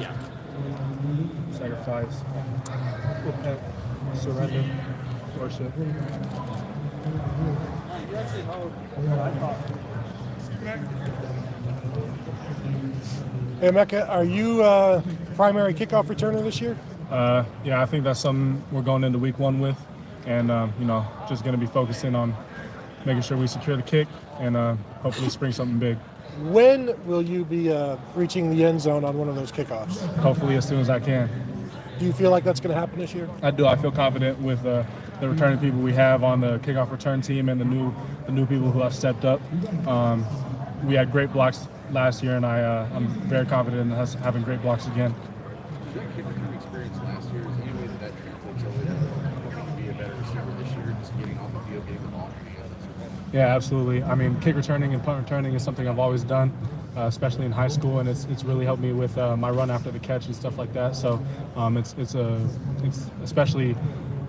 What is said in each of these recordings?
Yeah. Sacrifice, repent, surrender, worship. Hey, Emeka, are you primary kickoff returner this year? Yeah, I think that's something we're going into week one with, and just going to be focusing on making sure we secure the kick and hopefully spring something big. When will you be reaching the end zone on one of those kickoffs? Hopefully as soon as I can. Do you feel like that's going to happen this year? I do. I feel confident with the returning people we have on the kickoff return team and the new people who have stepped up. We had great blocks last year, and I'm very confident in us having great blocks again. That kick return experience last year, is any way that translates over to hoping to be a better receiver this year, just getting on the field, getting the ball in your hands? Yeah, absolutely. I mean, kick returning and punt returning is something I've always done, especially in high school, and it's really helped me with my run after the catch and stuff like that. So it's especially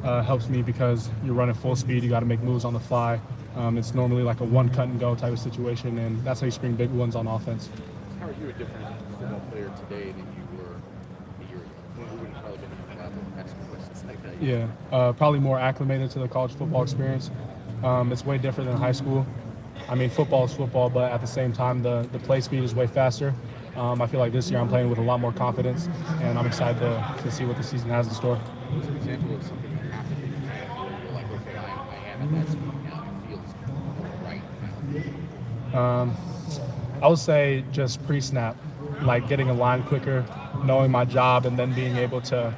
helps me because you're running full speed. You got to make moves on the fly. It's normally like a one cut and go type of situation, and that's how you spring big ones on offense. How are you a different football player today than you were a year ago? We wouldn't probably been asking questions like that. Yeah, probably more acclimated to the college football experience. It's way different than high school. I mean, football is football, but at the same time, the play speed is way faster. I feel like this year I'm playing with a lot more confidence, and I'm excited to see what the season has in store. What's an example of something that happened in your camp where you're like, okay, I am at that speed now, it feels right now? I would say just pre-snap, like getting a line quicker, knowing my job, and then being able to,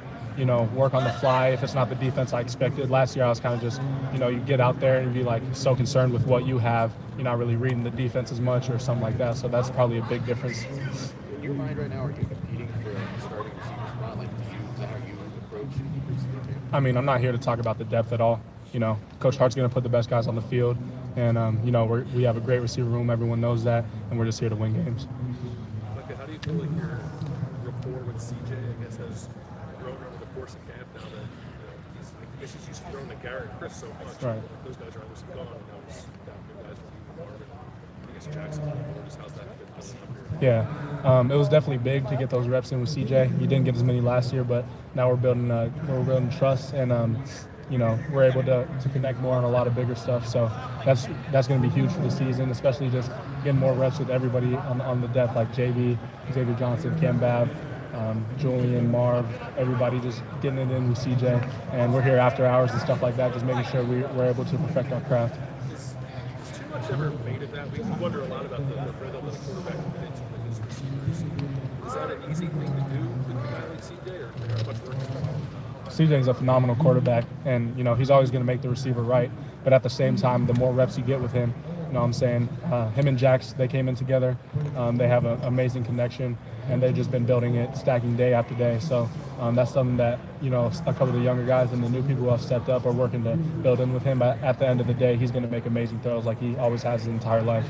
work on the fly if it's not the defense I expected. Last year I was kind of just, you get out there and be like so concerned with what you have, you're not really reading the defense as much or something like that. So that's probably a big difference. In your mind right now, are you competing for a starting receiver spot? Like, is that how you approach the preseason game? I mean, I'm not here to talk about the depth at all. Coach Hart's going to put the best guys on the field, and we have a great receiver room. Everyone knows that, and we're just here to win games. Okay, how do you feel like your rapport with CJ, I guess, has grown over the course of camp now that he's used to throwing to Gary and Chris so much? Right. Those guys are obviously gone, and now he's got new guys with you, Marvin, I guess Jackson. Just how's that been coming up here? Yeah, it was definitely big to get those reps in with CJ. You didn't get as many last year, but now we're building trust, and we're able to connect more on a lot of bigger stuff. So that's going to be huge for the season, especially just getting more reps with everybody on the depth, like JB, Xavier Johnson, Cam Babb, Julian, Marv, everybody just getting it in with CJ. And we're here after hours and stuff like that, just making sure we're able to perfect our craft. Is too much ever made of that? We wonder a lot about the rhythm of the quarterback and into his receivers. Is that an easy thing to do with a guy like CJ, or how much work is it? CJ's a phenomenal quarterback, and he's always going to make the receiver right. But at the same time, the more reps you get with him, I'm saying him and Jax, they came in together. They have an amazing connection, and they've just been building it, stacking day after day. So that's something that a couple of the younger guys and the new people who have stepped up are working to build in with him. But at the end of the day, he's going to make amazing throws like he always has his entire life.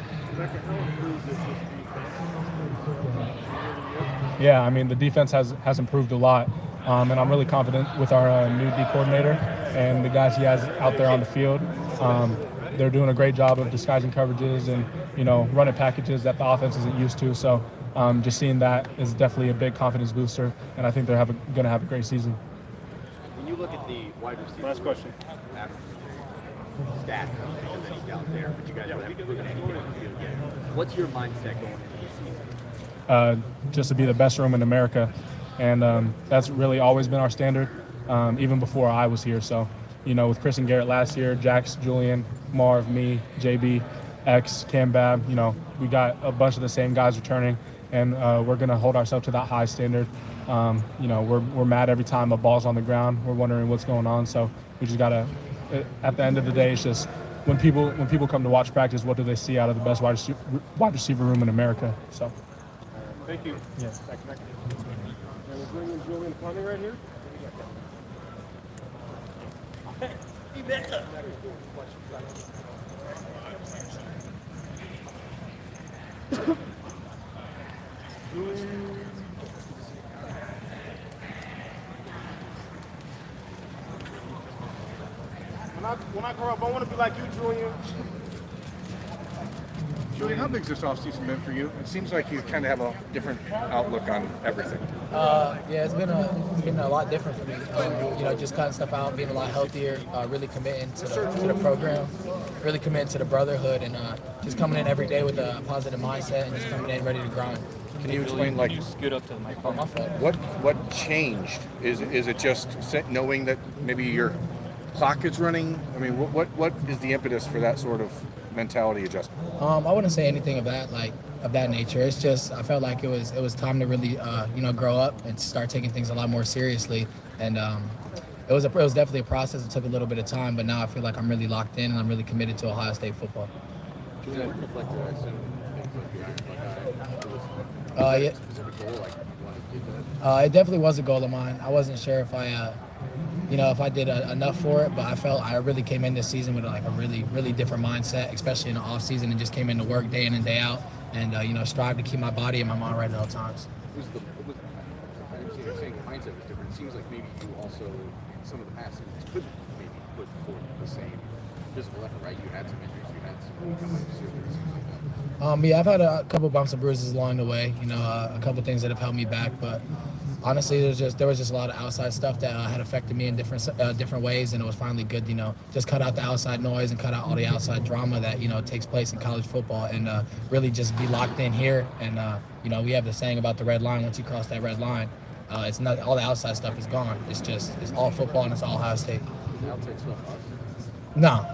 Yeah, I mean the defense has improved a lot. And I'm really confident with our new D coordinator and the guys he has out there on the field. They're doing a great job of disguising coverages and, running packages that the offense isn't used to. So just seeing that is definitely a big confidence booster, and I think they're going to have a great season. When you look at the wide receiver, Last question. Stats, because then he's out there, but you guys don't have proven anything on the field yet. What's your mindset going into the season? Just to be the best room in America. And that's really always been our standard, even before I was here. So, with Chris and Garrett last year, Jax, Julian, Marv, me, JB, X, Cam Babb, we got a bunch of the same guys returning, and we're going to hold ourselves to that high standard. We're mad every time a ball's on the ground. We're wondering what's going on. So we just got to, at the end of the day, it's just when people come to watch practice, what do they see out of the best wide receiver room in America? So. Thank you. Yeah. And we're bringing Julian Fleming right here. When I grow up, I want to be like you, Julian. Julian, how big has this offseason been for you? It seems like you kind of have a different outlook on everything. Yeah, it's been a lot different for me. Just cutting stuff out, being a lot healthier, really committing to the program, really committing to the brotherhood, and just coming in every day with a positive mindset and just coming in ready to grind. Can you explain, like, Scoot up to the microphone. My fault. what changed? Is it just knowing that maybe your clock is running? I mean, what is the impetus for that sort of mentality adjustment? I wouldn't say anything of that nature. It's just I felt like it was time to really grow up and start taking things a lot more seriously. And it was definitely a process. It took a little bit of time, but now I feel like I'm really locked in and I'm really committed to Ohio State football. Does that reflect your accent? Things like your Yeah. specific goal, like you want to get that? It definitely was a goal of mine. I wasn't sure if I did enough for it, but I felt I really came in this season with like a really, really different mindset, especially in the off season, and just came into work day in and day out, and strive to keep my body and my mind right at all times. I understand you're saying your mindset was different. It seems like maybe you also, in some of the past seasons, couldn't maybe put forth the same physical effort, right? You had some injuries, you had some surgeries, things like that. Yeah, I've had a couple bumps and bruises along the way, a couple things that have held me back, but honestly, there was just a lot of outside stuff that had affected me in different ways, and it was finally good, just cut out the outside noise and cut out all the outside drama that takes place in college football, and really just be locked in here. And we have the saying about the red line. Once you cross that red line, it's not all the outside stuff is gone. It's all football and it's all Ohio State. Is the outside stuff us? No.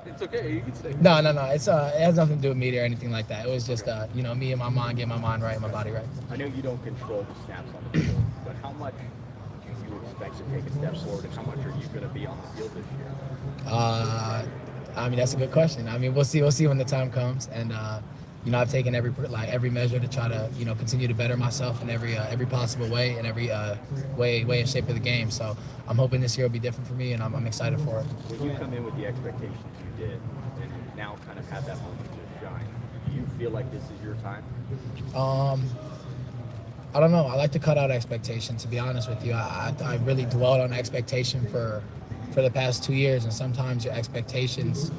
It's okay, you can say. No. It's it has nothing to do with media or anything like that. It was just me and my mind, getting my mind right and my body right. I know you don't control the snaps on the field, but how much do you expect to take a step forward, and how much are you going to be on the field this year? That's a good question. We'll see when the time comes, and I've taken every measure to try to continue to better myself in every possible way, in every way and shape of the game. So I'm hoping this year will be different for me, and I'm excited for it. When you come in with the expectations you did, and now kind of have that moment to shine, do you feel like this is your time? I don't know. I like to cut out expectation, to be honest with you. I really dwelled on expectation for the past 2 years, and sometimes your expectations,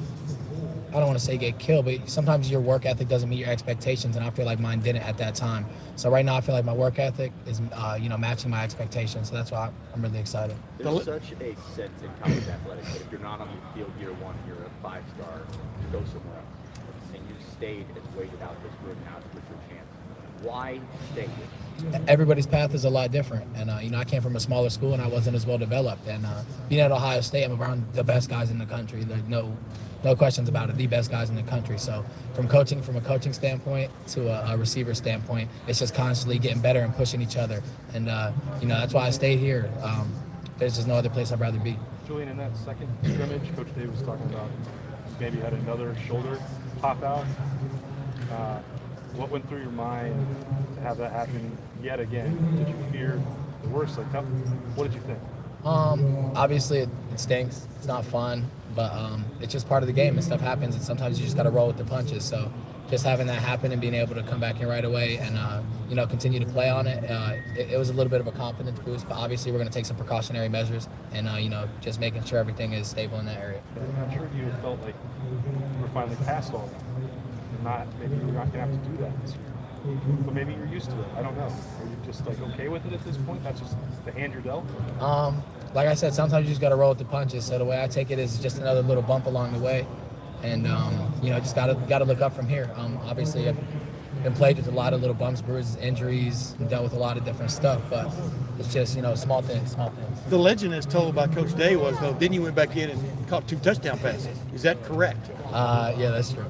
I don't want to say get killed, but sometimes your work ethic doesn't meet your expectations, and I feel like mine didn't at that time. So right now I feel like my work ethic is matching my expectations, so that's why I'm really excited. There's such a sense in college athletics that if you're not on the field year one, you're a 5-star to go somewhere else. And you stayed and waited out this group, now it's your chance. Why stay here? Everybody's path is a lot different, and I came from a smaller school and I wasn't as well developed, and being at Ohio State, I'm around the best guys in the country. There's no questions about it, the best guys in the country. So from a coaching standpoint to a receiver standpoint, it's just constantly getting better and pushing each other, and that's why I stayed here. There's just no other place I'd rather be. Julian, in that second scrimmage, Coach Dave was talking about maybe had another shoulder pop out. What went through your mind to have that happen yet again? Did you fear the worst? What did you think? Obviously it stinks. It's not fun, but it's just part of the game, and stuff happens, and sometimes you just got to roll with the punches. So just having that happen and being able to come back in right away and continue to play on it, it was a little bit of a confidence boost. But obviously we're going to take some precautionary measures and just making sure everything is stable in that area. I'm sure you felt like we're finally past all that. Maybe you're not going to have to do that this year, but maybe you're used to it. I don't know. Are you just okay with it at this point? That's just the hand you're dealt? Like I said, sometimes you just got to roll with the punches. So the way I take it is just another little bump along the way, and just got to look up from here. Obviously, I've been played with a lot of little bumps, bruises, injuries, dealt with a lot of different stuff, but it's just small things. The legend is told by Coach Day was, though, then you went back in and caught 2 touchdown passes. Is that correct? Yeah, that's true.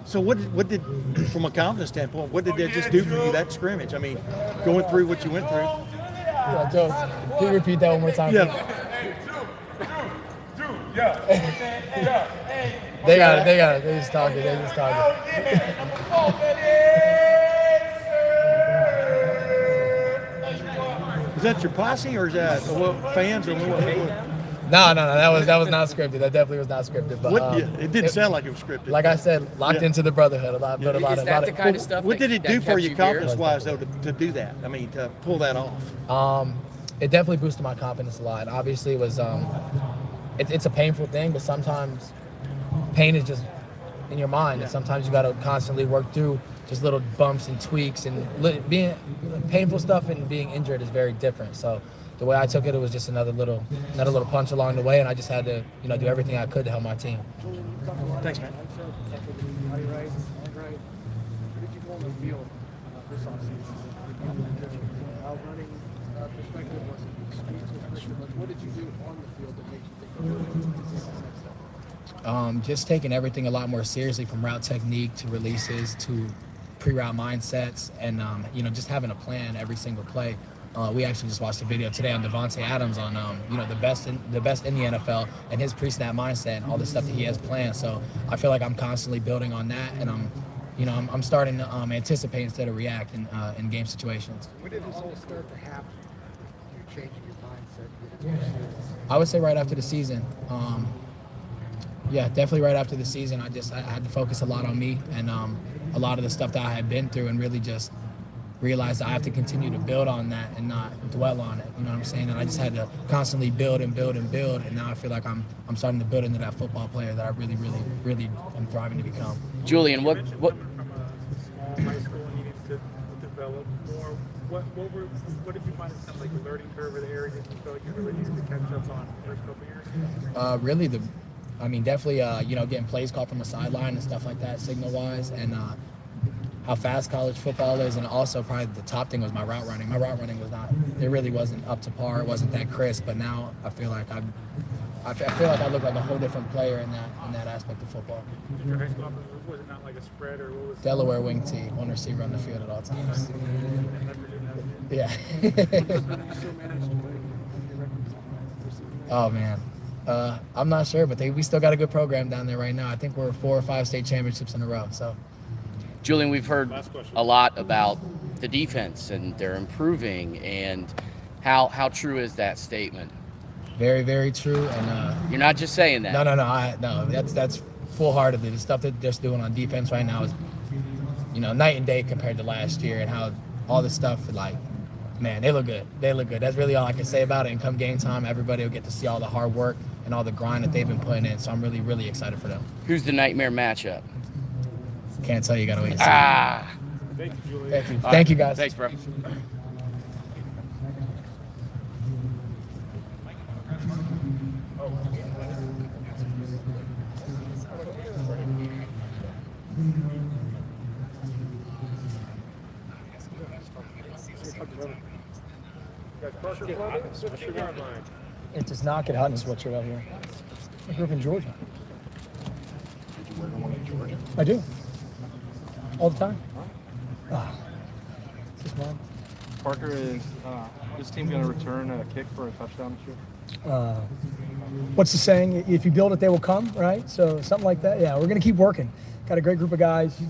So what did, from a confidence standpoint, what did that just do for you, that scrimmage? Going through what you went through. Yeah, Joe, can you repeat that one more time? Yeah. They got it. They just talking. Is that your posse, or is that fans, or what? No, that was not scripted. That definitely was not scripted. But it didn't sound like it was scripted. Like I said, locked into the brotherhood a lot. But Is that the kind of stuff? What did it do for you confidence-wise, though, to do that? To pull that off. It definitely boosted my confidence a lot. Obviously, it was it's a painful thing, but sometimes pain is just in your mind, and sometimes you got to constantly work through just little bumps and tweaks, and being painful stuff and being injured is very different. So the way I took it, it was just another little punch along the way, and I just had to, do everything I could to help my team. Thanks, man. All right. Where did you go on the field this offseason? Outrunning perspective, was it speed perspective? Like, what did you do on the field that makes you think this is next step? Just taking everything a lot more seriously, from route technique to releases to pre-route mindsets, and just having a plan every single play. We actually just watched a video today on Devontae Adams on the best in the NFL and his pre-snap mindset and all the stuff that he has planned. So I feel like I'm constantly building on that, and I'm starting to anticipate instead of react in game situations. When did this all start to happen? You changing your mindset? I would say right after the season. Yeah, definitely right after the season. I had to focus a lot on me and a lot of the stuff that I had been through, and really just realized I have to continue to build on that and not dwell on it. You know what I'm saying? And I just had to constantly build and build and build. And now I feel like I'm starting to build into that football player that I really, really, really am thriving to become. Julian, what? From a small high school and needing to develop more. What did you find as kind of like the learning curve or the areas you felt like you really needed to catch up on the first couple years? Really definitely getting plays called from the sideline and stuff like that, signal-wise, and how fast college football is, and also probably the top thing was my route running. My route running it really wasn't up to par. It wasn't that crisp, but now I feel like I look like a whole different player in that aspect of football. Did your high school offense, was it not like a spread, or what was it? Delaware wing tee, one receiver on the field at all times. Yeah. Oh man, I'm not sure, but we still got a good program down there right now. I think we're 4 or 5 state championships in a row. So. Julian, we've heard a lot about the defense and they're improving, and how true is that statement? Very, very true. And you're not just saying that. No. That's full-heartedly. The stuff that they're doing on defense right now is, night and day compared to last year, and how all the stuff, like, man, they look good. They look good. That's really all I can say about it. And come game time, everybody will get to see all the hard work and all the grind that they've been putting in. So I'm really, really excited for them. Who's the nightmare matchup? Can't tell you. Gotta wait and see. Thank you, Julian. Thank you. Thank you, guys. Thanks, bro. Parker Fleming, what's your guard line? It does not get hot in this sweatshirt out here. I grew up in Georgia. I do. All the time. This is mine. Parker, is this team going to return a kick for a touchdown this year? What's the saying? If you build it, they will come, right? So something like that. Yeah, we're going to keep working. Got a great group of guys.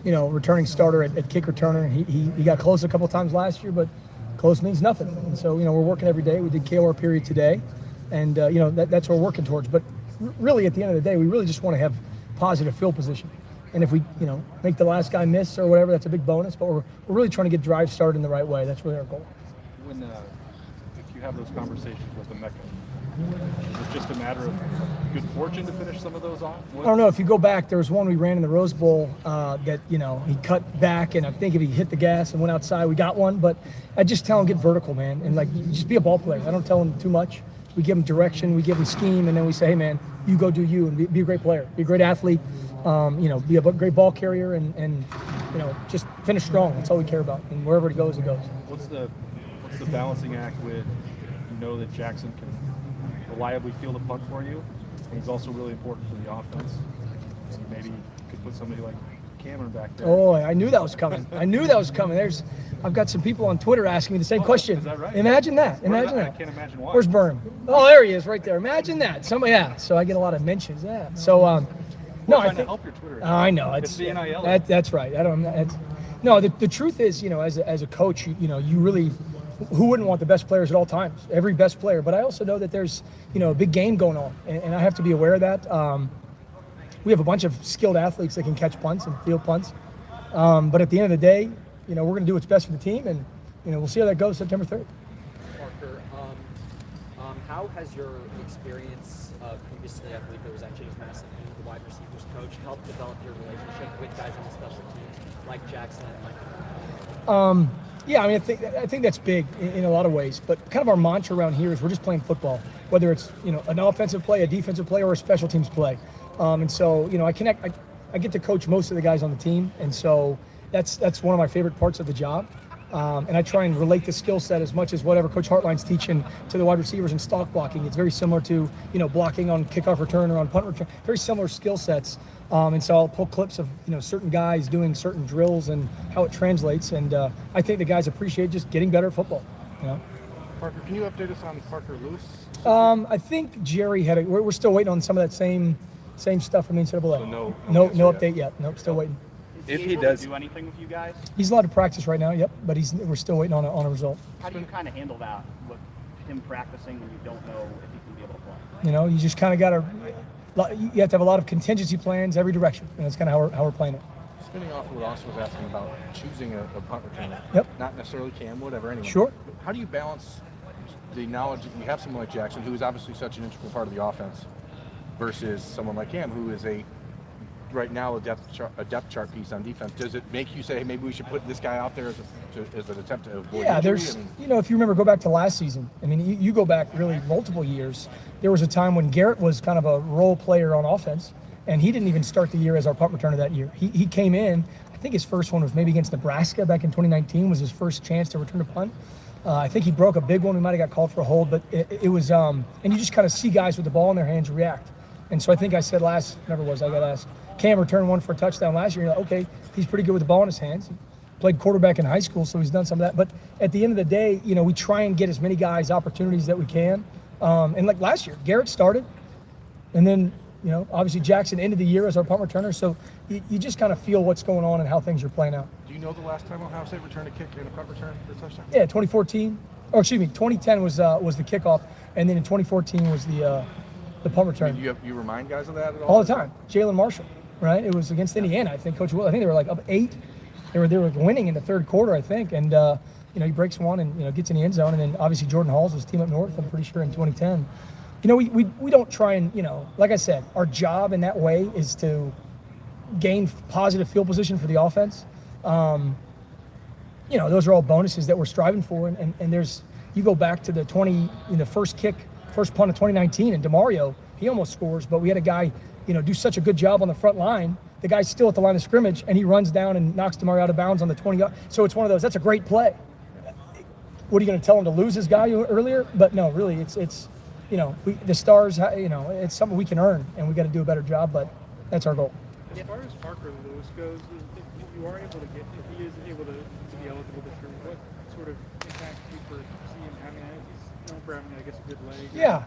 Returning starter at kick returner. He got close a couple times last year, but close means nothing. And so, we're working every day. We did KOR period today, and that's what we're working towards. But really, at the end of the day, we really just want to have positive field position. And if we, make the last guy miss or whatever, that's a big bonus. But we're really trying to get drive started in the right way. That's really our goal. When if you have those conversations with Emeka, is it just a matter of good fortune to finish some of those off? I don't know. If you go back, there was one we ran in the Rose Bowl that, he cut back, and I think if he hit the gas and went outside, we got one. But I just tell him, get vertical, man, and just be a ball player. I don't tell him too much. We give him direction, we give him scheme, and then we say, hey, man, you go do you, and be a great player, be a great athlete, be a great ball carrier, and just finish strong. That's all we care about. And wherever it goes, it goes. What's the balancing act with, that Jackson can reliably field a punt for you, and he's also really important for the offense, and maybe you could put somebody like Cameron back there. Oh, I knew that was coming. I've got some people on Twitter asking me the same question. Is that right? Imagine that. I can't imagine why. Where's Byrne? Oh, there he is, right there. Imagine that. So I get a lot of mentions. Yeah. So, I think think. help your Twitter. I know. It's the NIL. That's right. The truth is, as a coach, you really, who wouldn't want the best players at all times? Every best player. But I also know that there's, a big game going on, and I have to be aware of that. We have a bunch of skilled athletes that can catch punts and field punts. But at the end of the day, we're going to do what's best for the team, and we'll see how that goes September 3rd. Parker, how has your experience previously, I believe it was at James Madison, wide receivers coach help develop your relationship with guys on the special teams like Jackson and Mike? Yeah, I mean, I think that's big in a lot of ways. But kind of our mantra around here is we're just playing football, whether it's an offensive play, a defensive play, or a special teams play. And so I get to coach most of the guys on the team, and so that's one of my favorite parts of the job. And I try and relate the skill set as much as whatever Coach Hartline's teaching to the wide receivers in stock blocking. It's very similar to blocking on kickoff return or on punt return. Very similar skill sets. And so I'll pull clips of certain guys doing certain drills and how it translates. And I think the guys appreciate just getting better at football. Parker, can you update us on Parker Lewis? I think Jerry had we're still waiting on some of that same stuff from the NCAA. So no update yet. Nope, still waiting. If he does do anything with you guys, He's allowed to practice right now. Yep, but we're still waiting on a result. how do you kind of handle that with him practicing when you don't know if he can be able to play? You just kind of got to. You have to have a lot of contingency plans every direction, and that's kind of how we're playing it. Spinning off of what Austin was asking about choosing a punt returner. Yep. Not necessarily Cam, whatever, anyone. Sure. How do you balance the knowledge that you have someone like Jackson, who is obviously such an integral part of the offense, versus someone like Cam, who is right now a depth chart piece on defense? Does it make you say, hey, maybe we should put this guy out there as an attempt to avoid injury? There's, if you remember, go back to last season. I mean, you go back really multiple years. There was a time when Garrett was kind of a role player on offense, and he didn't even start the year as our punt returner that year. He came in, I think his first one was maybe against Nebraska back in 2019, was his first chance to return a punt. I think he broke a big one. We might have got called for a hold, but it was, and you just kind of see guys with the ball in their hands react. And so I think I said I got asked, Cam returned one for a touchdown last year. You're like, okay, he's pretty good with the ball in his hands. He played quarterback in high school, so he's done some of that. But at the end of the day, we try and get as many guys opportunities that we can. And like last year, Garrett started, and then, obviously Jackson ended the year as our punt returner. So you just kind of feel what's going on and how things are playing out. Do you know the last time Ohio State returned a kick and a punt return for a touchdown? Yeah, 2010 was the kickoff, and then in 2014 was the punt return. You remind guys of that at all? All the time. Jalen Marshall, right? It was against Indiana, I think. Coach Will, I think they were like up 8. They were winning in the third quarter, I think, and he breaks one and gets in the end zone, and then obviously Jordan Halls was team up north, I'm pretty sure, in 2010. We don't try and like I said, our job in that way is to gain positive field position for the offense. Those are all bonuses that we're striving for, and there's, you go back to the first punt of 2019, and DeMario, he almost scores, but we had a guy do such a good job on the front line. The guy's still at the line of scrimmage, and he runs down and knocks DeMario out of bounds on the 20 yard. So it's one of those, that's a great play. What are you going to tell him, to lose his guy earlier? But no, really, it's the Stars, it's something we can earn, and we got to do a better job, but that's our goal. As far as Parker Lewis goes, if you are able to if he is able to be eligible this year, what sort of impact do you foresee him having? He's known for having, I guess, a good leg. Yeah,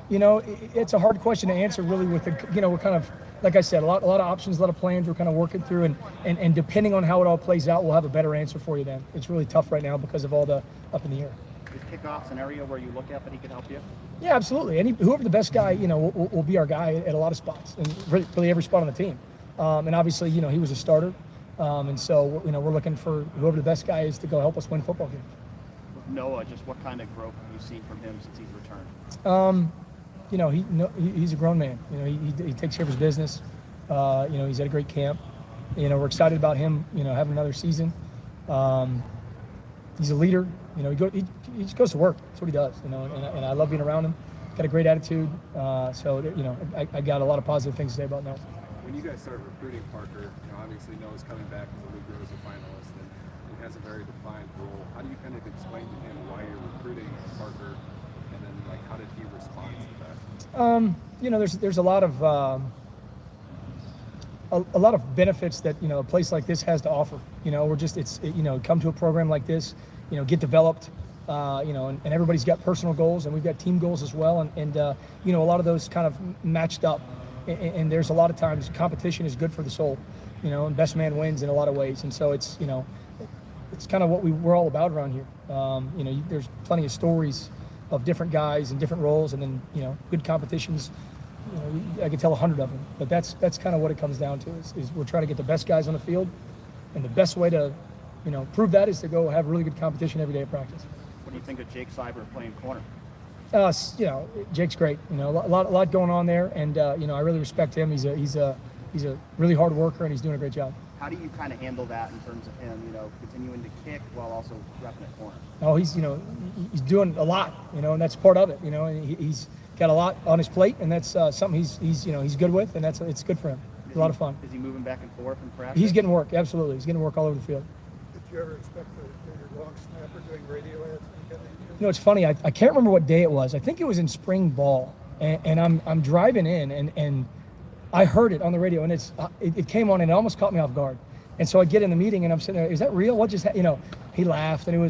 it's a hard question to answer really with we're kind of, like I said, a lot of options, a lot of plans we're kind of working through, and depending on how it all plays out, we'll have a better answer for you then. It's really tough right now because of all the up in the air. Is Kickoff's an area where you look at that he can help you? Yeah, absolutely. Whoever the best guy, will be our guy at a lot of spots, and really every spot on the team. And obviously, he was a starter, and so we're looking for whoever the best guy is to go help us win football games. With Noah, just what kind of growth have you seen from him since he's returned? He's a grown man. He takes care of his business. He's at a great camp. We're excited about him. Having another season. He's a leader. He just goes to work. That's what he does. And I love being around him. Got a great attitude. I got a lot of positive things to say about Noah. When you guys started recruiting Parker, obviously Noah's coming back as a League Rosa finalist, and he has a very defined role. How do you kind of explain to him why you're recruiting Parker, and then how did he respond to that? There's a lot of benefits that a place like this has to offer. Come to a program like this, get developed, and everybody's got personal goals, and we've got team goals as well, and a lot of those kind of matched up. And there's a lot of times competition is good for the soul, and best man wins in a lot of ways. And so it's kind of what we're all about around here. There's plenty of stories of different guys and different roles, and then good competitions. I could tell 100 of them, but that's kind of what it comes down to. Is we're trying to get the best guys on the field, and the best way to prove that is to go have really good competition every day at practice. What do you think of Jake Seibert playing corner? Jake's great. A lot going on there, and I really respect him. He's a He's a really hard worker, and he's doing a great job. How do you kind of handle that in terms of him, continuing to kick while also repping at corner? Oh, he's doing a lot, and that's part of it, and he's got a lot on his plate, and that's something he's good with, and it's good for him. It's a lot of fun. Is he moving back and forth in practice? He's getting work, absolutely. He's getting work all over the field. Did you ever expect your long snapper doing radio ads? It's funny. I can't remember what day it was. I think it was in spring ball, and I'm driving in, and I heard it on the radio, and it came on, and it almost caught me off guard. And so I get in the meeting, and I'm sitting there. Is that real? What just he laughed, and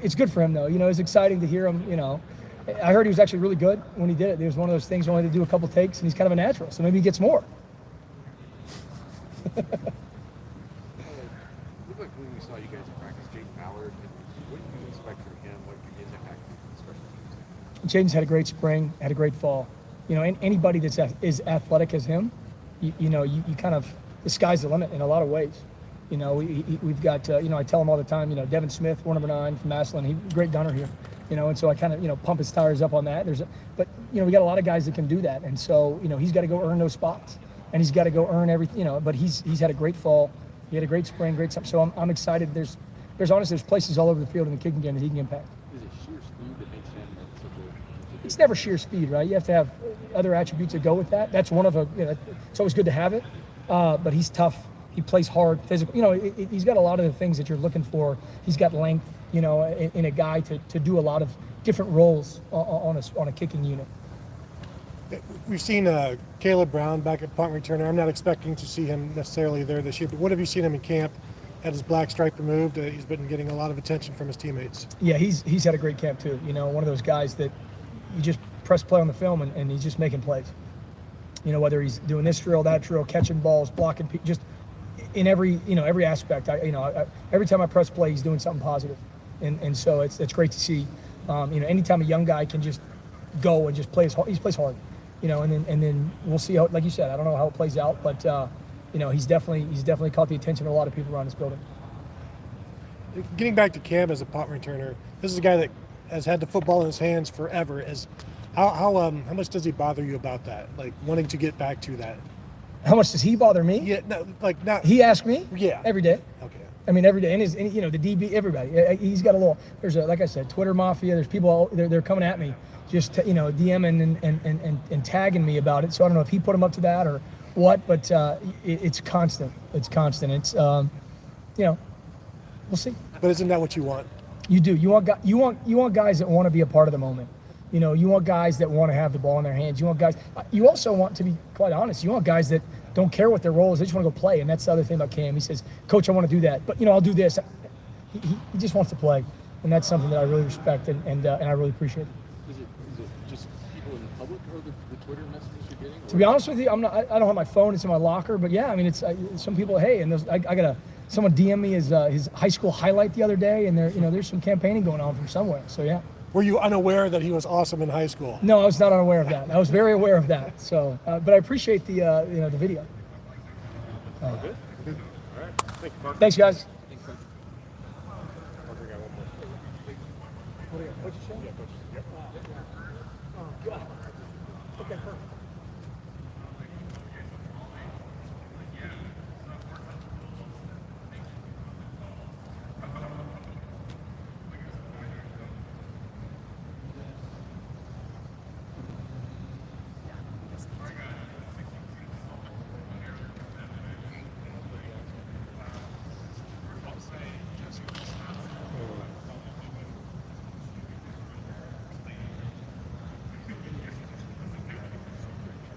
it's good for him though. It's exciting to hear him. I heard he was actually really good when he did it. It was one of those things where he only had to do a couple takes, and he's kind of a natural, so maybe he gets more. It looked like when we saw you guys in practice, Jaden Ballard, what do you expect from him? What could his impact be for the special teams? Jaden's had a great spring, had a great fall. Anybody that's as athletic as him, you kind of, the sky's the limit in a lot of ways. We've got, I tell him all the time, Devin Smith, 4'9" from Massillon, he's a great gunner here. And so I kind of, pump his tires up on that. But we got a lot of guys that can do that. And so, he's got to go earn those spots. And he's got to go earn everything, but he's had a great fall. He had a great spring, great stuff. So I'm excited. There's places all over the field in the kicking game that he can impact. Is it sheer speed that makes him such a... It's never sheer speed, right? You have to have other attributes that go with that. That's one of it's always good to have it. But he's tough. He plays hard, physical. He's got a lot of the things that you're looking for. He's got length, in a guy to do a lot of different roles on a kicking unit. We've seen Caleb Brown back at punt returner. I'm not expecting to see him necessarily there this year, but what have you seen him in camp? Had his black stripe removed. He's been getting a lot of attention from his teammates. Yeah, he's had a great camp too. One of those guys that you just press play on the film and he's just making plays. Whether he's doing this drill, that drill, catching balls, blocking, just in every aspect. Every time I press play, he's doing something positive, and so it's great to see. Anytime a young guy can just go and just plays hard. And then we'll see how, like you said, I don't know how it plays out, but he's definitely caught the attention of a lot of people around this building. Getting back to Cam as a punt returner, this is a guy that has had the football in his hands forever. How much does he bother you about that? Like wanting to get back to that? How much does he bother me? Yeah, no, like not. He asks me. Yeah. Every day. Okay. I mean, every day, and the DB, everybody. He's got a little. There's like I said, Twitter mafia. There's people. They're coming at me, just DMing and tagging me about it. So I don't know if he put him up to that or what, but it's constant. It's constant. It's we'll see. But isn't that what you want? You do. You want guys that want to be a part of the moment. You want guys that want to have the ball in their hands. You want guys. You also want, to be quite honest, you want guys that don't care what their role is. They just want to go play. And that's the other thing about Cam. He says, "Coach, I want to do that, but I'll do this." He just wants to play, and that's something that I really respect and I really appreciate. Is it just people in the public or the Twitter messages you're getting? To be honest with you, I don't have my phone. It's in my locker. But yeah, I mean, it's some people. Hey, and I got someone DM me his high school highlight the other day, and there's some campaigning going on from somewhere. So yeah. Were you unaware that he was awesome in high school? No, I was not unaware of that. I was very aware of that. So, but I appreciate the the video. Good. All right. Thank you, Parker. Thanks, guys. Parker got one more. What'd you say? Yeah, coach. Yep. Oh, God. Okay, perfect.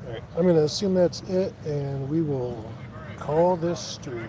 All right, I'm going to assume that's it, and we will call this stream.